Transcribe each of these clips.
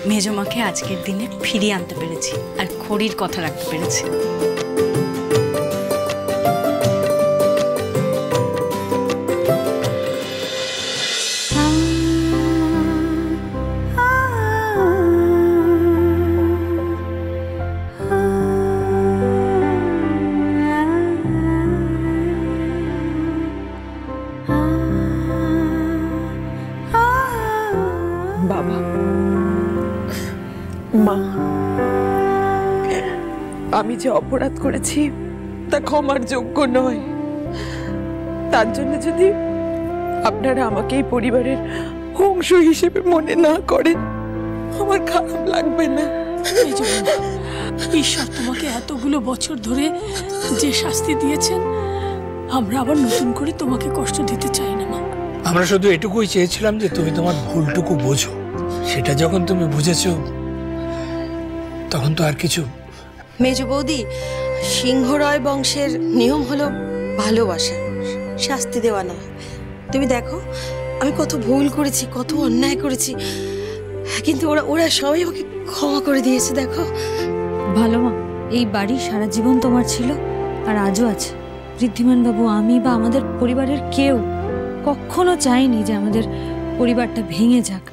মেজমাকে আজকের দিনে ফিরিয়ে আনতে পেরেছি আর খড়ির কথা রাখতে পেরেছি। বাবা, মা, আমি যে অপরাধ করেছি তা ক্ষমার যোগ্য নয়। তার জন্য যদি আপনারা আমাকে এই পরিবারের অংশ হিসেবে মনে না করেন আমার খারাপ লাগবে না। ঈশ্বর তোমাকে এতগুলো বছর ধরে যে শাস্তি দিয়েছেন, আমরা আবার নতুন করে তোমাকে কষ্ট দিতে চাই না মা। আমরা শুধু এটুকুই চেয়েছিলাম যে তুমি তোমার ভুলটুকু বোঝো। সেটা যখন তুমি বুঝেছো তখন তো আর কিছু। মেজ বৌদি, সিংহরায় বংশের নিয়ম হলো ভালোবাসা, শাস্তি দেওয়া না। তুমি দেখো আমি কত ভুল করেছি, কত অন্যায় করেছি, কিন্তু ওরা সবাই আমাকে ক্ষমা করে দিয়েছে। দেখো ভালো মা, এই বাড়ি সারা জীবন তোমার ছিল আর আজও আছে। ঋদ্ধিমান বাবু, আমি বা আমাদের পরিবারের কেউ কখনো চাইনি যে আমাদের পরিবারটা ভেঙে যাক।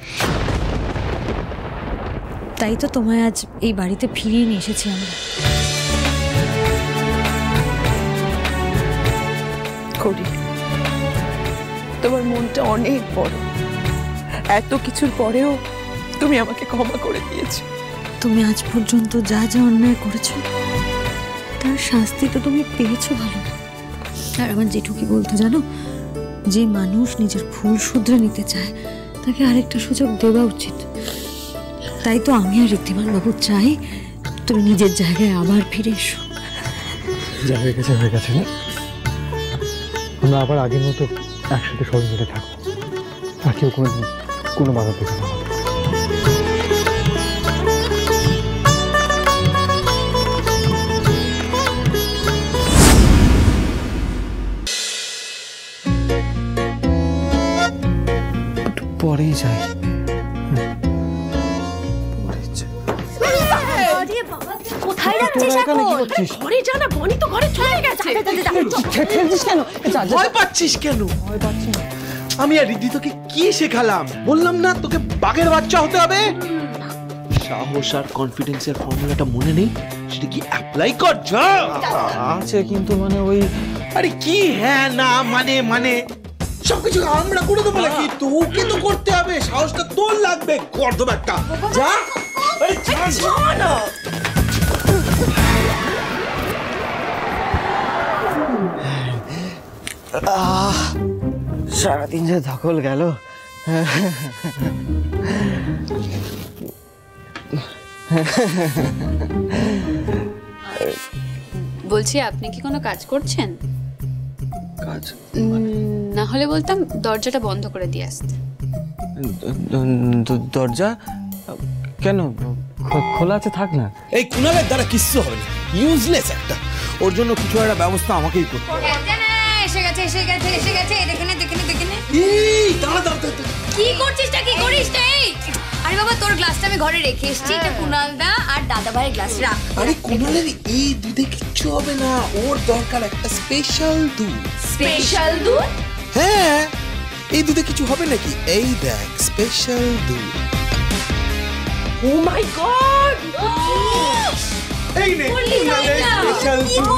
তাই তো তোমায় আজ এই বাড়িতে ফিরিয়ে নিয়ে এসেছি আমরা। করি, তোমার মনটা অনেক বড়। এত কিছুর পরেও তুমি আমাকে ক্ষমা করে দিয়েছো। তুমি আজ পর্যন্ত যা যা অন্যায় করেছো তার শাস্তি তো তুমি পেয়েছো ভালো। আর আমার জেঠুকি বলতো জানো, যে মানুষ নিজের ভুল শুধরে নিতে চায় তাকে আরেকটা সুযোগ দেওয়া উচিত। তাই তো আমি আর ঋদ্ধিমান বাবু চাই তুমি নিজের জায়গায় আবার ফিরে এসো। যা হয়ে গেছে হয়ে গেছে, না আমরা আবার আগের মতো একসাথে সবাই মিলে থাকবো, আর কেউ কোনো বাধা দেবে না। পরেই যাই। কোথায় যাচ্ছিস এখন? ঘরে যা না, বনি তো ঘরে চলে গেছে। ভয় পাচ্ছিস কেন? ভয় পাচ্ছি না। আমি আর রিদ্ধি তোকে কি শেখালাম? বললাম না তোকে বাঘের বাচ্চা হতে হবে। সাহস আর কনফিডেন্সের ফর্মুলাটা মনে নেই? সেটা কি অ্যাপ্লাই কর যা। আছে কিন্তু মানে ওই, আরে কি হ্যাঁ না মানে সবকিছু আমরা করে দেবো নাকি? তোকে তো করতে হবে, সাহসটা তোর লাগবে। কর দেবো একটা, যা। সারাদিন যে ধকল গেল। বলছি, আপনি কি কোনো কাজ করছেন? কাজ না হলে বলতাম দরজাটা বন্ধ করে দিয়ে আসতে। দরজা কেন খোলা আছে? থাক না। এই কুনালের দ্বারা কিচ্ছু হবে না, ইউজলেস একটা। ওর জন্য কিছু একটা ব্যবস্থা আমাকেই করতে হবে। কি করছিসটা, কি করিসটা? এই আরে বাবা, তোর গ্লাসটা আমি ঘরে রেখে এসেছি। এটা কুনালদা আর দাদা ভাইয়ের গ্লাস, রাখ। আরে কুনালের এই দুধে কিচ্ছু হবে না, ওর দরকার একটা স্পেশাল দুধ। স্পেশাল দুধ? হ্যাঁ, এই দুধে কিছু হবে নাকি? এই দেখ, স্পেশাল দুধ। ও মাই গড! এই নে কুনালের স্পেশাল দুধ।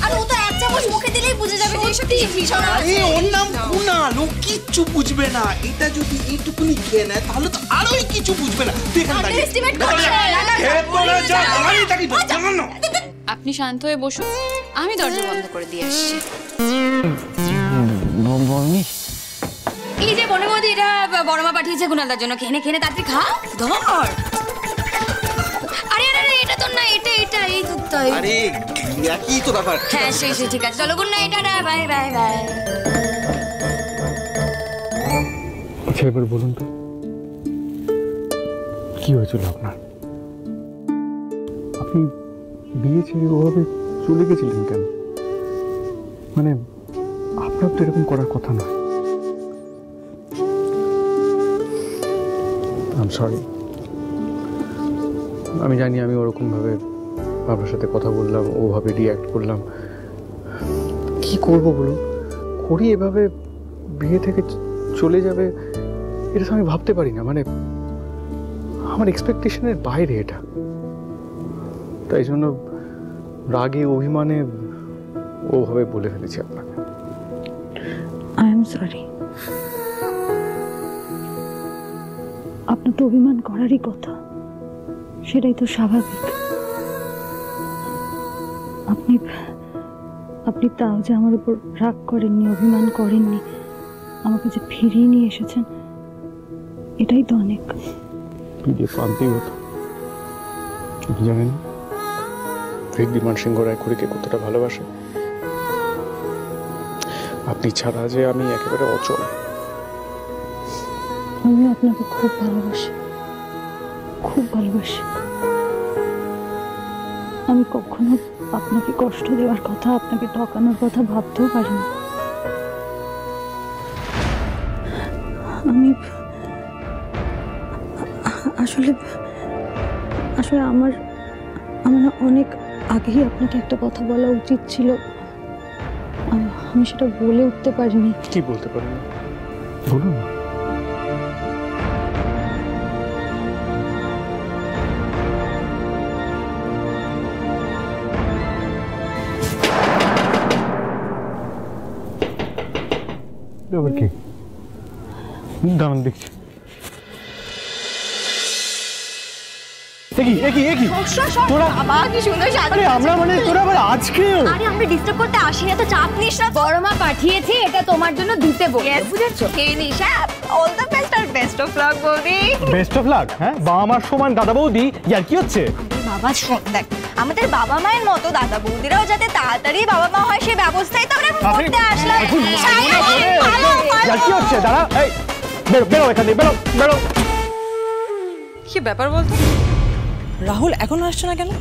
আর ও তো এক চামচ মুখে দিলেই বুঝে যাবে যে এসব কিছু ভীষণ আছে। আরে ওর নাম কুনাল, ও কিচ্ছু বুঝবে না। এটা যদি এইটুকুনি খেয়ে নেয় তাহলে তো আরোই কিছু বুঝবে না। আপনি শান্ত হয়ে বসুন, আমি দরজা বন্ধ করে দিয়ে আসছি। এই যে বনমদি, এটা বড়মা পাঠিয়েছে কুনালদার জন্য। খেয়ে খেয়ে তাড়াতাড়ি খা, ধর। আরে আরে, এটা তো না, এটা এই দুধটা। আরে একই তো ব্যাপার। হ্যাঁ সেই ঠিক আছে, চলো good night, tata, bye bye bye. আচ্ছা এবার বলুন তো কি হয়েছিল আপনার? আপনি বিয়ে ছেড়ে ওভাবে চলে গেছিলেন কেন? মানে আপনার তো এরকম করার কথা নয়। আই এম সরি, আমি জানি আমি ওরকমভাবে আপনার সাথে কথা বললাম, ওভাবে রিয়্যাক্ট করলাম। কি করব বলুন, করি এভাবে বিয়ে থেকে চলে যাবে এটা তো আমি ভাবতে পারি না। মানে আমার এক্সপেকটেশনের বাইরে এটা। তাই জন্য রাগে অভিমানে ওভাবে বলে ফেলেছি আপনাকে। I am sorry. আপনার তো অভিমান করারই কথা, সেটাই তো স্বাভাবিক। আপনি আপনি তাও যে আমার উপর রাগ করেননি, অভিমান করেননি, আমাকে যে ফিরিয়ে নিয়ে এসেছেন, এটাই তো অনেক। ফিরিয়ে তো আনতেই হতো, কিন্তু জানেন ঋদ্ধিমান সিংহ রায় খুড়িকে কতটা ভালোবাসে। আপনি ছাড়া যে আমি একেবারে অচল। আমি আপনাকে খুব ভালোবাসি, খুব ভালোবাসি। আমি কখনো আপনাকে কষ্ট দেওয়ার কথা, আপনাকে ঠকানোর কথা ভাবতেও পারিনি। আমি আসলে আসলে আমার না অনেক আগেই আপনাকে একটা কথা বলা উচিত ছিল, আমি সেটা বলে উঠতে পারিনি। কি বলতে পারেন বলুন না। আবার কি দাঁড়ান দেখছি। আমরা ডিস্টার্ব করতে আসি না তো, চাপ নিস না। বড় মা পাঠিয়েছে এটা তোমার জন্য দিতে বলে, বুঝেছো? খেয়ে নিস। অল দ্য বেস্ট আর বেস্ট অফ লাক বৌদি। Best of luck? হ্যাঁ, বাবা মার সমান দাদা বৌদি, আর কি হচ্ছে? বাবা শোন, দেখ আমাদের বাবা মায়ের মতো দাদা বৌদিরাও যাতে তাড়াতাড়ি বাবা মা হয় সেই ব্যবস্থাই তো আমরা করতে আসলাম। আর কি হচ্ছে? দাঁড়া, এই বেরো এখান থেকে, বেরো বেরো। কি ব্যাপার বলতো? রাহুল এখনো আসছে না কেন?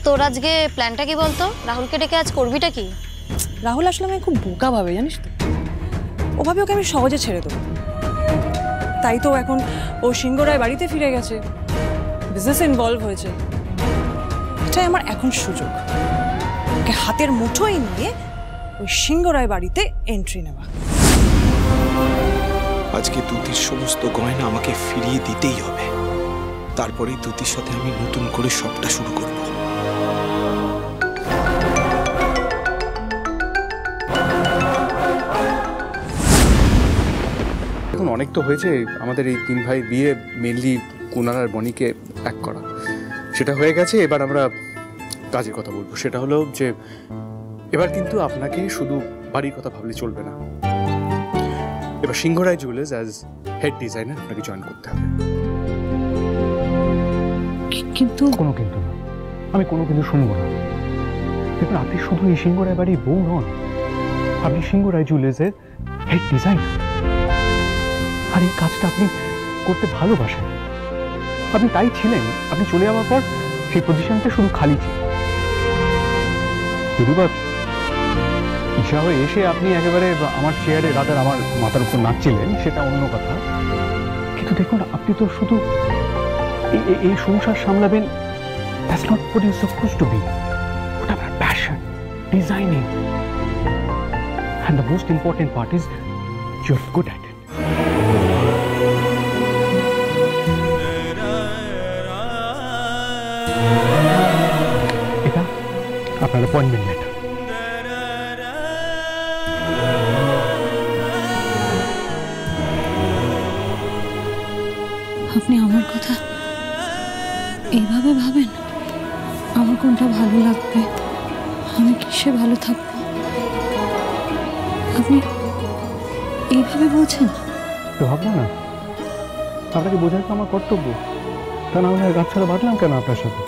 তোর আজকে প্ল্যানটা কি বলতো? রাহুলকে ডেকে আজ করবিটা কি? রাহুল আসলে আমি খুব বোকা ভাবে, জানিস তো। ওভাবে ওকে আমি সহজে ছেড়ে দেবো। তাই তো এখন ও সিংহ রায় বাড়িতে ফিরে গেছে, বিজনেসে ইনভলভ হয়েছে। এটাই আমার এখন সুযোগ, ওকে হাতের মুঠোয় নিয়ে ওই সিংহ রায় বাড়িতে এন্ট্রি নেওয়া। আজকে দুতির সমস্ত গয়না আমাকে ফিরিয়ে দিতেই হবে। তারপরেই দুতির সাথে আমি নতুন করে সবটা শুরু করব। এখন অনেক তো হয়েছে আমাদের এই তিন ভাই বিয়ে, মেনলি কুনাল আর বনিকে এক করা, সেটা হয়ে গেছে। এবার আমরা কাজের কথা বলবো। সেটা হলো যে এবার কিন্তু আপনাকে শুধু বাড়ির কথা ভাবলে চলবে না। এবার সিংহ রায় জুয়েলার্স অ্যাজ হেড ডিজাইনার আপনাকে জয়েন করতে হবে। কিন্তু কোনো কিন্তু না, আমি কোনো কিন্তু শুনবো না। দেখুন, আপনি শুধু এই সিংহ রায় বাড়ির বউ নন, আপনি সিংহ রায় জুয়েলার্সের হেড ডিজাইনার। আর এই কাজটা আপনি করতে ভালোবাসেন, আপনি তাই ছিলেন। আপনি চলে যাওয়ার পর সেই পজিশনটা শুধু খালি ছিল। যদি বা ঈশা হয়ে এসে আপনি একেবারে আমার চেয়ারে রাতের আমার মাথার উপর নাচছিলেন, সেটা অন্য কথা। কিন্তু দেখুন, আপনি তো শুধু এই সংসার সামলাবেন, that's not what you're supposed to be. What about passion, designing, and the most important part is you're good at it. এটা আপনার অ্যাপয়েন্টমেন্ট লেটার। আপনি আমার কথা এইভাবে ভাবেন? আমার কোনটা ভালো লাগবে, আমি কিসে ভালো থাকবো, আপনি এইভাবে বলছেন? তো ভাববো না, আপনাকে বোঝার তো আমার কর্তব্য। তা না হলে গাছ ছাড়া বাঁধলাম কেন আপনার সাথে?